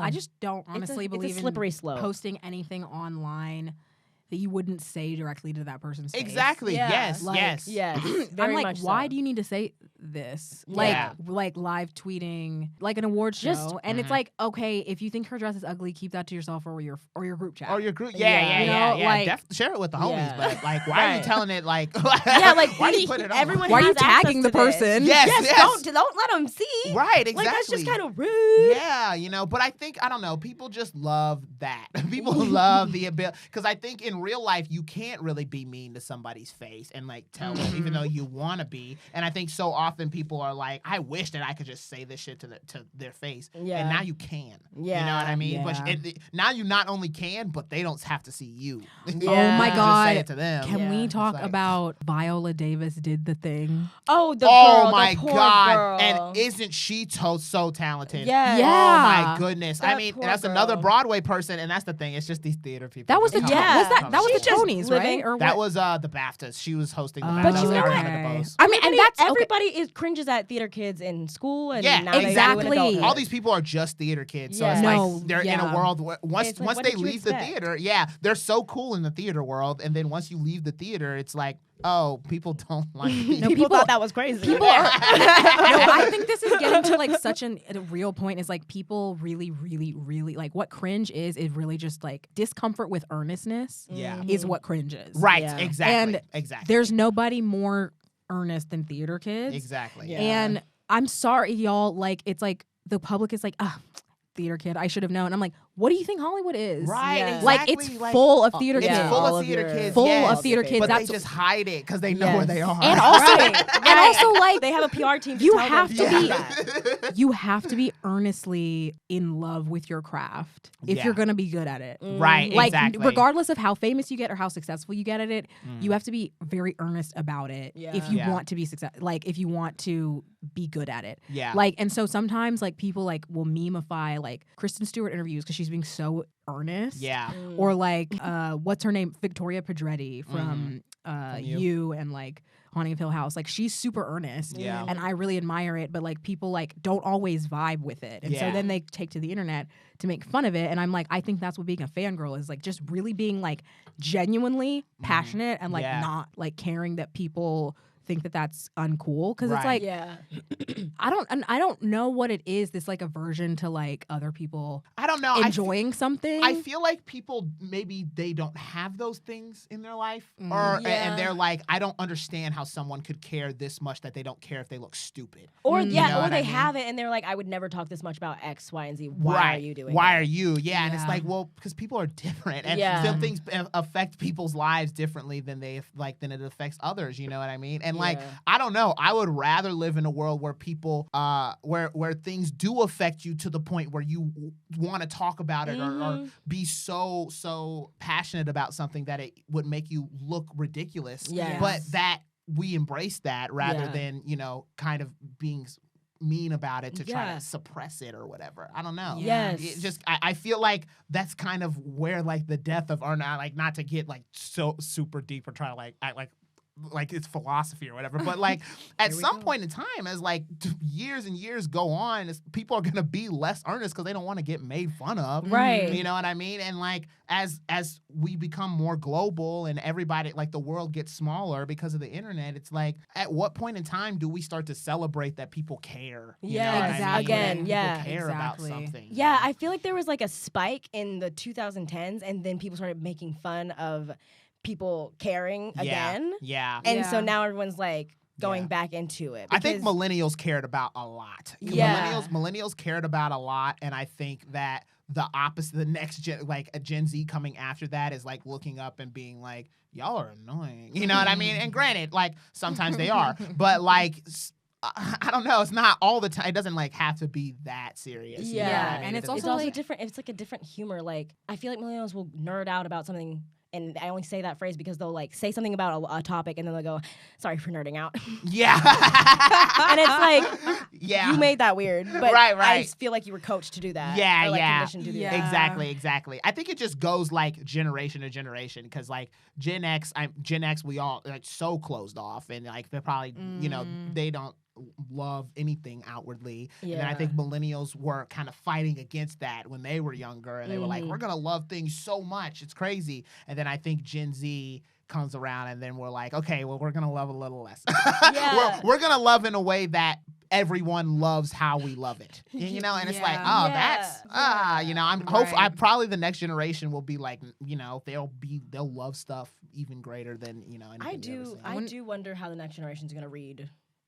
I just don't honestly believe it's a slippery in slope. posting anything online that you wouldn't say directly to that person's face. Exactly. Yeah. Yes. Like, yes. Yes. I'm Very like, much why so. do you need to say this? Yeah. Like live tweeting, like an award show, Just- and it's like, okay, if you think her dress is ugly, keep that to yourself or your group chat. Or your group, Yeah. You know, like- share it with the homies, Yeah. but like, why are you Right. telling it like? Yeah, like why do you put it on? everyone Why are you has access tagging the to this. person? Yes. Don't let them see. Right, exactly. Like that's just kind of rude. Yeah, but I think, I don't know, people just love that. People love the ability, because I think in real life, you can't really be mean to somebody's face and like tell them, even though you want to be. And I think so often people are like, I wish that I could just say this shit to their face. Yeah. And now you can. Yeah. You know what I mean? Yeah. But now you not only can, but they don't have to see you. Yeah. Oh my Just God. say it to them. Can Yeah. we talk like- about Viola Davis did the thing? Oh, the Oh girl, my the poor God. girl. And isn't she so talented? Yes. Oh Yeah. my goodness. That I mean, poor that's another girl. Broadway person, and that's the thing. It's just these theater people. That was the just Yeah. come- was that come was She's the just Tonys, living- right? Or That what? was the BAFTAs. She was hosting the BAFTAs. But That you was know Ariana what? DeBose. I mean, and that's okay. Everybody cringes at theater kids in school, and Yeah, now they do in exactly. adulthood. All these people are just theater kids, so Yeah. it's No, like they're in yeah. a world where once It's like, once what they did you leave the expect? theater, they're so cool in the theater world, and then once you leave the theater, it's like, oh, people don't like these. No, people thought that was crazy. People are. No, I think this is getting to like such a real point. Is like people really, really, really like what cringe is really just like discomfort with earnestness. Yeah. Is what cringe is. Right, Yeah. exactly. And exactly. There's nobody more earnest than theater kids. Exactly. Yeah. And I'm sorry, y'all. Like it's like the public is like, theater kid, I should have known. I'm like, what do you think Hollywood is? Right, Yeah. exactly. Like it's full of theater It's kids. Yeah. full All of of theater your- kids. Full yes, of theater kids. But That's they just hide it because they know Yes. where they are. and also, Right. and also like they have a PR team. To you tell have them to be that. you have to be earnestly in love with your craft if Yeah. you're gonna be good at it. Right, Like exactly. regardless of how famous you get or how successful you get at it, you have to be very earnest about it if Yeah. you Yeah. want to be if you want to be good at it. Yeah. Like and so sometimes like people like will memeify like Kristen Stewart interviews because she's being so earnest. Yeah. Or like what's her name? Victoria Pedretti from You. You and like Haunting of Hill House. Like she's super earnest. Yeah. And I really admire it, but like people like don't always vibe with it. And so Yeah. then they take to the internet to make fun of it. And I'm like, I think that's what being a fangirl is, like just really being like genuinely passionate and like Yeah. not like caring that people think that that's uncool because it's Right. like Yeah. I don't know what it is, this like aversion to like other people I don't know. enjoying something. I feel like people maybe they don't have those things in their life, or Yeah. and they're like, I don't understand how someone could care this much that they don't care if they look stupid. Or You yeah, know or what they I mean? have it and they're like, I would never talk this much about X, Y, and Z. Why right. are you doing Why it? are you? Yeah, and it's Yeah. like, well, because people are different, and Yeah. some things affect people's lives differently than it affects others. You know what I mean? And like, Yeah. I don't know. I would rather live in a world where people, where things do affect you to the point where you want to talk about it or be so passionate about something that it would make you look ridiculous. Yes. But that we embrace that rather Yeah. than, kind of being mean about it to try Yeah. to suppress it or whatever. I don't know. Yes. It just I feel like that's kind of where like the death of, or not to get like so super deep or try to like act like it's philosophy or whatever, but like at some point in time, as like years and years go on, people are gonna be less earnest because they don't want to get made fun of, Right. You know what I mean? And like as we become more global and everybody, like the world gets smaller because of the internet, it's like at what point in time do we start to celebrate that people care? You know Yes, what I mean? exactly. That Again, people yeah. care Exactly. about something. Yeah, I feel like there was like a spike in the 2010s, and then people started making fun of people caring again. Yeah. And so Yeah. now everyone's like going Yeah. back into it. I think because- millennials cared about a lot. Yeah. Millennials cared about a lot, and I think that the opposite, the next gen, like a Gen Z coming after that, is like looking up and being like, "Y'all are annoying." You know what I mean? And granted, like sometimes they are, but like. I don't know. It's not all the time. It doesn't like have to be that serious. you know Yeah. what I mean? And It it's doesn't- It's also also like- different. It's like a different humor. Like I feel like millennials will nerd out about something, and I only say that phrase because they'll like say something about a topic, and then they'll go, "Sorry for nerding out," yeah. and it's like, yeah. you made that weird, but Right. I just feel like you were coached to do that. Yeah, or, like, yeah. conditioned to do Yeah. that. Exactly. I think it just goes like generation to generation because like Gen X, we all like so closed off and like they're probably they don't love anything outwardly. And then I Yeah. think millennials were kind of fighting against that when they were younger, and they were like, we're gonna love things so much, it's crazy. And then I think Gen Z comes around, and then we're like, okay, well, we're gonna love a little less. Yeah. we're gonna love in a way that everyone loves how we love it, you know. And it's like, Yeah. oh, Yeah. that's you know, I'm Right. I probably the next generation will be like, you know, they'll love stuff even greater than, you know, anything I we ever do. seen. I do wonder how the next generation's gonna read